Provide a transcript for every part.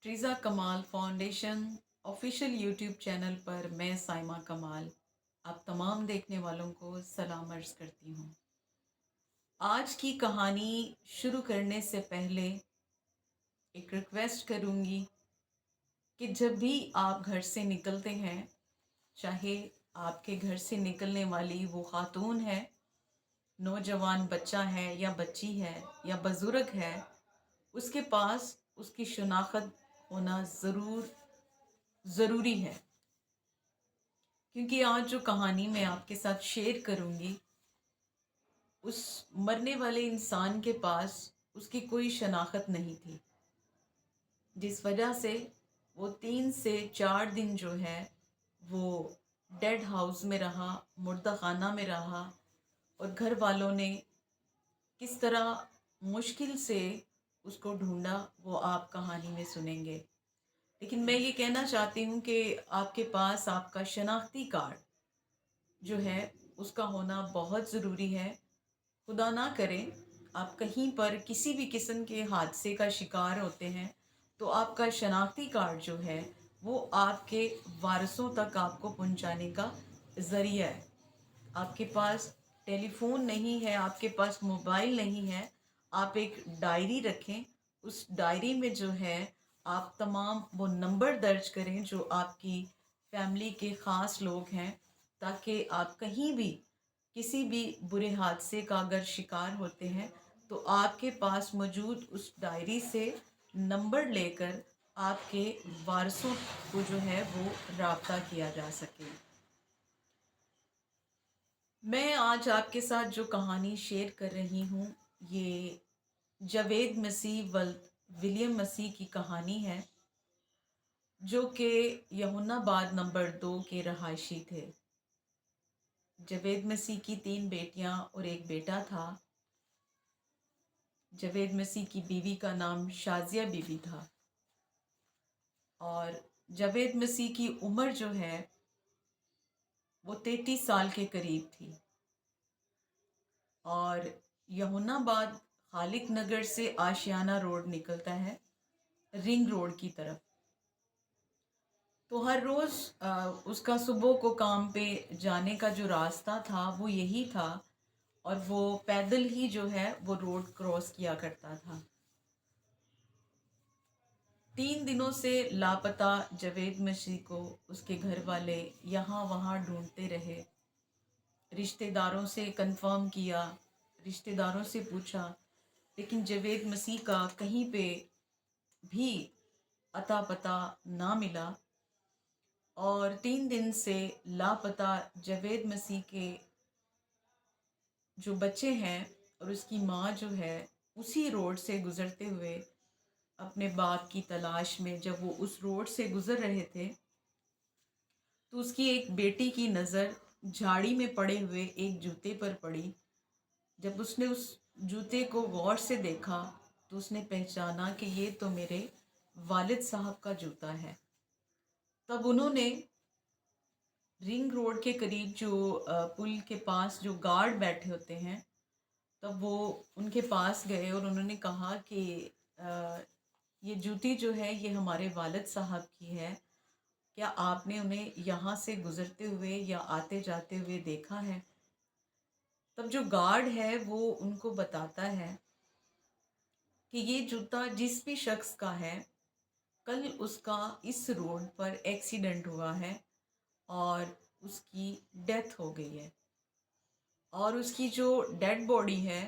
ट्रीज़ा कमाल foundation official YouTube channel पर मैं साइमा कमाल आप तमाम देखने वालों को सलाम अर्ज़ करती हूँ। आज की कहानी शुरू करने से पहले एक रिक्वेस्ट करूँगी कि जब भी आप घर से निकलते हैं, चाहे आपके घर से निकलने वाली वो खातून है, नौजवान बच्चा है या बच्ची है या बुज़ुर्ग है, उसके पास उसकी शनाख्त होना ज़रूरी है। क्योंकि आज जो कहानी मैं आपके साथ शेयर करूंगी, उस मरने वाले इंसान के पास उसकी कोई शनाख्त नहीं थी, जिस वजह से वो 3 से 4 दिन जो है वो डेड हाउस में रहा, मुर्दा खाना में रहा। और घर वालों ने किस तरह मुश्किल से उसको ढूंढा, वो आप कहानी में सुनेंगे। लेकिन मैं ये कहना चाहती हूँ कि आपके पास आपका शनाख्ती कार्ड जो है उसका होना बहुत ज़रूरी है। खुदा ना करें आप कहीं पर किसी भी किस्म के हादसे का शिकार होते हैं, तो आपका शनाख्ती कार्ड जो है वो आपके वारसों तक आपको पहुंचाने का ज़रिया है। आपके पास टेलीफोन नहीं है, आपके पास मोबाइल नहीं है, आप एक डायरी रखें। उस डायरी में जो है आप तमाम वो नंबर दर्ज करें जो आपकी फैमिली के ख़ास लोग हैं, ताकि आप कहीं भी किसी भी बुरे हादसे का अगर शिकार होते हैं तो आपके पास मौजूद उस डायरी से नंबर लेकर आपके वारसों को जो है वो राब्ता किया जा सके। मैं आज आपके साथ जो कहानी शेयर कर रही हूँ, ये जावेद मसीह वल्द विलियम मसीह की कहानी है, जो कि यमुनाबाद नंबर 2 के रहायशी थे। जावेद मसीह की 3 बेटियां और एक बेटा था। जावेद मसीह की बीवी का नाम शाजिया बीवी था और जावेद मसीह की उम्र जो है वो 33 साल के करीब थी। और यमुनाबाद खालिक नगर से आशियाना रोड निकलता है रिंग रोड की तरफ। तो हर रोज़ उसका सुबह को काम पे जाने का जो रास्ता था वो यही था, और वो पैदल ही जो है वो रोड क्रॉस किया करता था। 3 दिनों से लापता जावेद मसीह को उसके घर वाले यहाँ वहाँ ढूंढते रहे। रिश्तेदारों से कंफर्म किया, रिश्तेदारों से पूछा, लेकिन जावेद मसीह का कहीं पे भी अता पता ना मिला। और 3 दिन से लापता जावेद मसीह के जो बच्चे हैं और उसकी माँ जो है उसी रोड से गुज़रते हुए अपने बाप की तलाश में, जब वो उस रोड से गुज़र रहे थे तो उसकी एक बेटी की नज़र झाड़ी में पड़े हुए एक जूते पर पड़ी। जब उसने उस जूते को गौर से देखा तो उसने पहचाना कि ये तो मेरे वालिद साहब का जूता है। तब उन्होंने रिंग रोड के करीब जो पुल के पास जो गार्ड बैठे होते हैं, तब वो उनके पास गए और उन्होंने कहा कि अ, ये जूती जो है ये हमारे वालिद साहब की है, क्या आपने उन्हें यहाँ से गुज़रते हुए या आते जाते हुए देखा है? तब जो गार्ड है वो उनको बताता है कि ये जूता जिस भी शख्स का है, कल उसका इस रोड पर एक्सीडेंट हुआ है और उसकी डेथ हो गई है, और उसकी जो डेड बॉडी है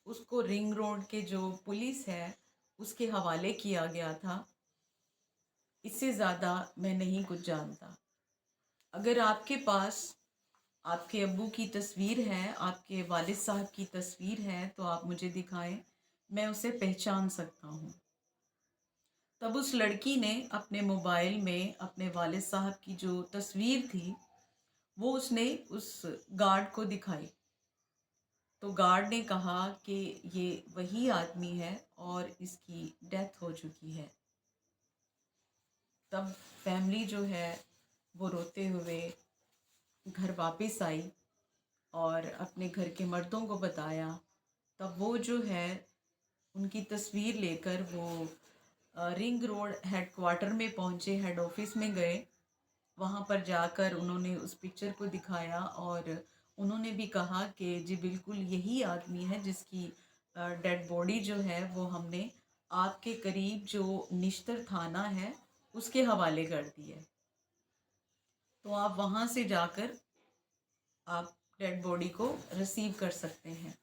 उसको रिंग रोड के जो पुलिस है उसके हवाले किया गया था। इससे ज़्यादा मैं नहीं कुछ जानता। अगर आपके पास आपके अब्बू की तस्वीर है, आपके वालिद साहब की तस्वीर है, तो आप मुझे दिखाएं, मैं उसे पहचान सकता हूँ। तब उस लड़की ने अपने मोबाइल में अपने वालिद साहब की जो तस्वीर थी वो उसने उस गार्ड को दिखाई। तो गार्ड ने कहा कि ये वही आदमी है और इसकी डेथ हो चुकी है। तब फैमिली जो है वो रोते हुए घर वापस आई और अपने घर के मर्दों को बताया। तब वो जो है उनकी तस्वीर लेकर वो रिंग रोड हेड क्वार्टर में पहुंचे, हेड ऑफिस में गए। वहाँ पर जाकर उन्होंने उस पिक्चर को दिखाया और उन्होंने भी कहा कि जी बिल्कुल यही आदमी है जिसकी डेड बॉडी जो है वो हमने आपके करीब जो निश्तर थाना है उसके हवाले कर दी है, तो आप वहाँ से जाकर आप डेड बॉडी को रिसीव कर सकते हैं।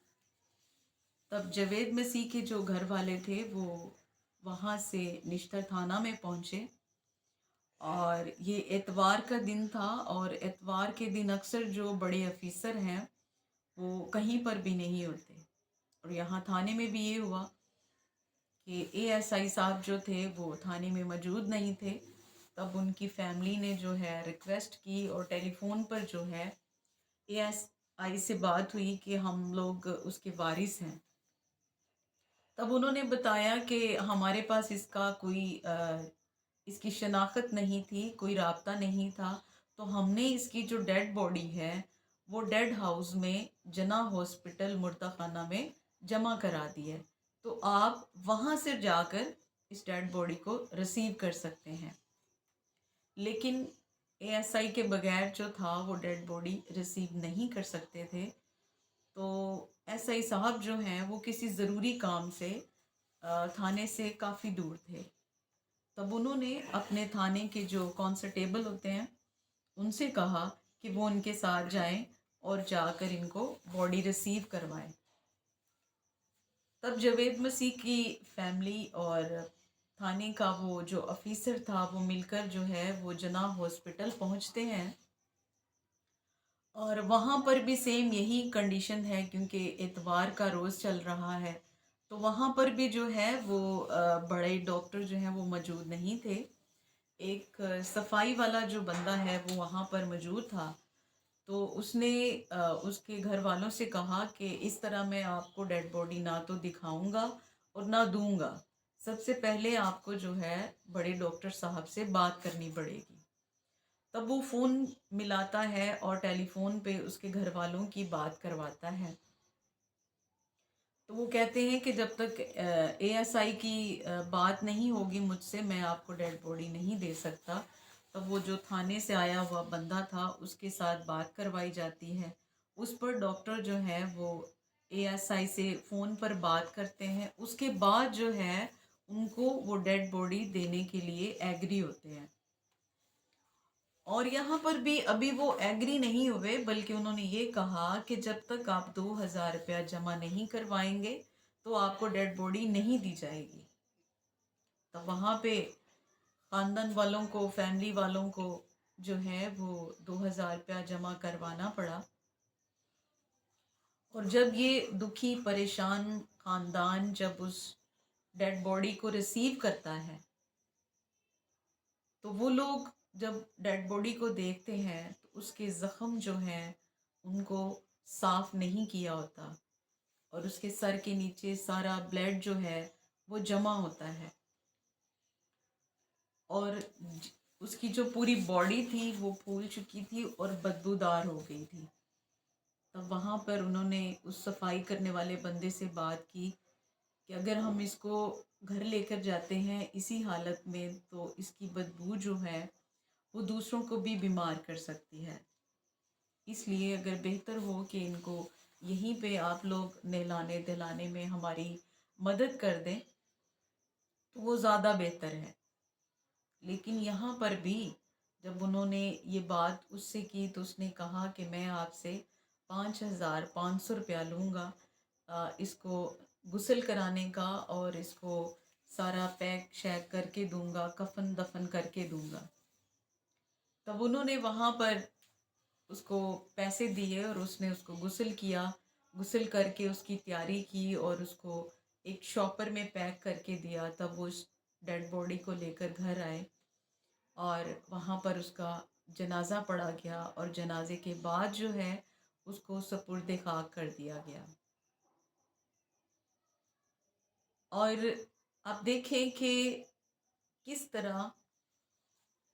तब जावेद मसीह के जो घर वाले थे वो वहाँ से निश्तर थाना में पहुँचे और ये एतवार का दिन था और एतवार के दिन अक्सर जो बड़े अफीसर हैं वो कहीं पर भी नहीं होते। और यहाँ थाने में भी ये हुआ कि एएसआई साहब जो थे वो थाने में मौजूद नहीं थे। तब उनकी फैमिली ने जो है रिक्वेस्ट की और टेलीफोन पर जो है एएसआई से बात हुई कि हम लोग उसके वारिस हैं। तब उन्होंने बताया कि हमारे पास इसका कोई इसकी शनाख्त नहीं थी, कोई राब्ता नहीं था, तो हमने इसकी जो डेड बॉडी है वो डेड हाउस में जना हॉस्पिटल मुर्दा खाना में जमा करा दी है, तो आप वहाँ से जाकर इस डेड बॉडी को रिसीव कर सकते हैं। लेकिन एएसआई के बगैर जो था वो डेड बॉडी रिसीव नहीं कर सकते थे। तो एसआई साहब जो हैं वो किसी ज़रूरी काम से थाने से काफ़ी दूर थे। तब उन्होंने अपने थाने के जो कांस्टेबल होते हैं उनसे कहा कि वो उनके साथ जाएं और जाकर इनको बॉडी रिसीव करवाएं। तब जावेद मसीह की फैमिली और थाने का वो जो ऑफिसर था वो मिलकर जो है वो जना हॉस्पिटल पहुंचते हैं और वहाँ पर भी सेम यही कंडीशन है क्योंकि इतवार का रोज़ चल रहा है, तो वहाँ पर भी जो है वो बड़े डॉक्टर जो हैं वो मौजूद नहीं थे। एक सफाई वाला जो बंदा है वो वहाँ पर मौजूद था, तो उसने उसके घर वालों से कहा कि इस तरह मैं आपको डेड बॉडी ना तो दिखाऊंगा और ना दूंगा, सबसे पहले आपको जो है बड़े डॉक्टर साहब से बात करनी पड़ेगी। तब वो फ़ोन मिलाता है और टेलीफोन पे उसके घर वालों की बात करवाता है। तो वो कहते हैं कि जब तक एएसआई की बात नहीं होगी मुझसे मैं आपको डेड बॉडी नहीं दे सकता। तब वो जो थाने से आया हुआ बंदा था उसके साथ बात करवाई जाती है। उस पर डॉक्टर जो है वो एएसआई से फ़ोन पर बात करते हैं, उसके बाद जो है उनको वो डेड बॉडी देने के लिए एग्री होते हैं। और यहाँ पर भी अभी वो एग्री नहीं हुए, बल्कि उन्होंने ये कहा कि जब तक आप 2000 रुपया जमा नहीं करवाएंगे तो आपको डेड बॉडी नहीं दी जाएगी। तो वहाँ पे ख़ानदान वालों को, फैमिली वालों को जो है वो 2000 रुपया जमा करवाना पड़ा। और जब ये दुखी परेशान ख़ानदान जब उस डेड बॉडी को रिसीव करता है तो वो लोग जब डेड बॉडी को देखते हैं तो उसके ज़ख़म जो हैं उनको साफ़ नहीं किया होता और उसके सर के नीचे सारा ब्लड जो है वो जमा होता है और उसकी जो पूरी बॉडी थी वो फूल चुकी थी और बदबूदार हो गई थी। तब वहाँ पर उन्होंने उस सफाई करने वाले बंदे से बात की कि अगर हम इसको घर लेकर जाते हैं इसी हालत में तो इसकी बदबू जो है वो दूसरों को भी बीमार कर सकती है, इसलिए अगर बेहतर हो कि इनको यहीं पे आप लोग नहलाने दिलाने में हमारी मदद कर दें तो वो ज़्यादा बेहतर है। लेकिन यहाँ पर भी जब उन्होंने ये बात उससे की तो उसने कहा कि मैं आपसे 5500 रुपया लूँगा इसको गुस्ल कराने का और इसको सारा पैक शैक करके दूंगा, कफन दफन करके दूंगा। तब उन्होंने वहाँ पर उसको पैसे दिए और उसने उसको गुस्ल किया, गुस्ल करके उसकी तैयारी की और उसको एक शॉपर में पैक करके दिया। तब वो उस डेड बॉडी को लेकर घर आए और वहाँ पर उसका जनाजा पढ़ा गया और जनाजे के बाद जो है उसको सपुर्द खाक कर दिया गया। और आप देखें कि किस तरह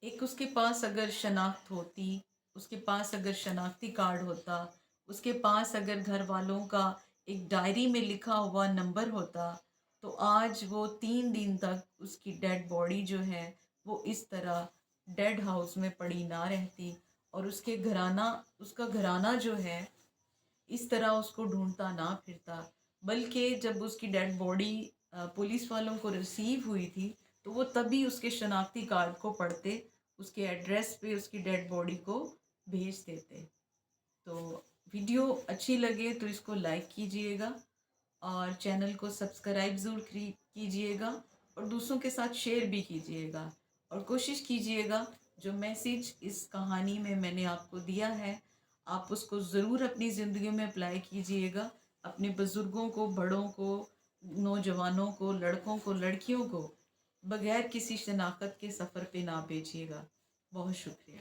एक उसके पास अगर शनाख्त होती, उसके पास अगर शनाख्ती कार्ड होता, उसके पास अगर घर वालों का एक डायरी में लिखा हुआ नंबर होता तो आज वो 3 दिन तक اس کی ڈیڈ باڈی جو ہے وہ اس طرح ڈیڈ ہاؤس میں پڑی نہ رہتی، اور اس کا گھرانہ جو ہے اس طرح اس کو ڈھونڈتا نہ پھرتا، بلکہ جب اس کی ڈیڈ باڈی پولیس والوں کو ریسیو ہوئی تھی تو وہ تبھی اس کے شناختی کارڈ کو پڑھتے، اس کے ایڈریس پہ اس کی ڈیڈ باڈی کو بھیج دیتے۔ تو ویڈیو اچھی لگے تو اس کو لائک کیجئے گا، اور چینل کو سبسکرائب ضرور کیجئے گا، اور دوسروں کے ساتھ شیئر بھی کیجئے گا، اور کوشش کیجئے گا جو میسیج اس کہانی میں نے آپ کو دیا ہے آپ اس کو ضرور اپنی زندگی میں اپلائی کیجئے گا، اپنے بزرگوں کو، بڑوں کو، نوجوانوں کو، لڑکوں کو، لڑکیوں کو بغیر کسی شناخت کے سفر پہ نہ بھیجیے گا۔ بہت شکریہ۔